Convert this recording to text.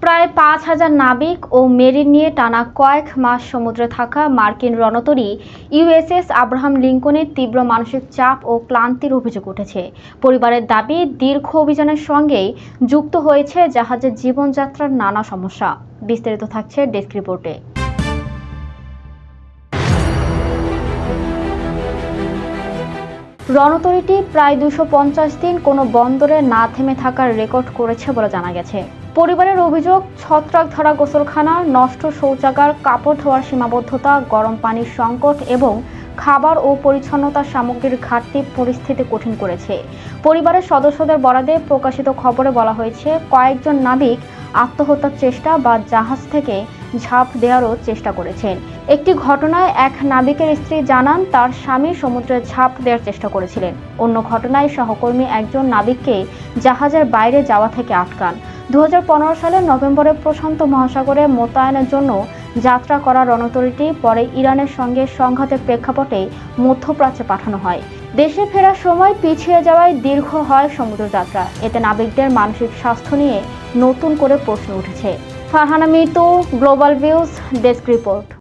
প্রায় ৫,০০০ নাবিক ও মেরিন নিয়ে টানা কয়েক মাস সমুদ্রে থাকা মার্কিন রণতরী ইউএসএস আব্রাহাম লিঙ্কনের তীব্র মানসিক চাপ ও ক্লান্তির অভিযোগ উঠেছে। পরিবারের দাবি, দীর্ঘ অভিযানের সঙ্গেই যুক্ত হয়েছে জাহাজের জীবনযাত্রার নানা সমস্যা। বিস্তারিত থাকছে ডেস্ক রিপোর্টে। রণতরীটি প্রায় ২৫০ দিন কোনো বন্দরে না থেমে থাকার রেকর্ড করেছে বলে জানা গেছে। পরিবারের অভিযোগ, ছত্রাক ধরা গোসলখানা, নষ্ট শৌচাগার, কাপড় ধোয়ার সীমাবদ্ধতা, গরম পানির সংকট এবং খাবার ও পরিচ্ছন্নতা সামগ্রীর ঘাটতি পরিস্থিতি কঠিন করেছে। পরিবারের সদস্যদের বরাদে প্রকাশিত খবরে বলা হয়েছে, কয়েকজন নাবিক আত্মহত্যার চেষ্টা বা জাহাজ থেকে ঝাঁপ দেওয়ারও চেষ্টা করেছেন। একটি ঘটনায় এক নাবিকের স্ত্রী জানান, তার স্বামী সমুদ্রে ঝাঁপ দেওয়ার চেষ্টা করেছিলেন। অন্য ঘটনায় সহকর্মী একজন নাবিককে জাহাজের বাইরে যাওয়া থেকে আটকান। ২০১৫ সালের নভেম্বরে প্রশান্ত মহাসাগরে মোতায়েনের জন্য যাত্রা করা রণতরীটি পরে ইরানের সঙ্গে সংঘাতের প্রেক্ষাপটে মধ্যপ্রাচ্যে পাঠানো হয়। দেশে ফেরার সময় পিছিয়ে যাওয়ায় দীর্ঘ হয় সমুদ্রযাত্রা। এতে নাবিকদের মানসিক স্বাস্থ্য নিয়ে নতুন করে প্রশ্ন উঠেছে। Farhana Mitu, global views, desk report.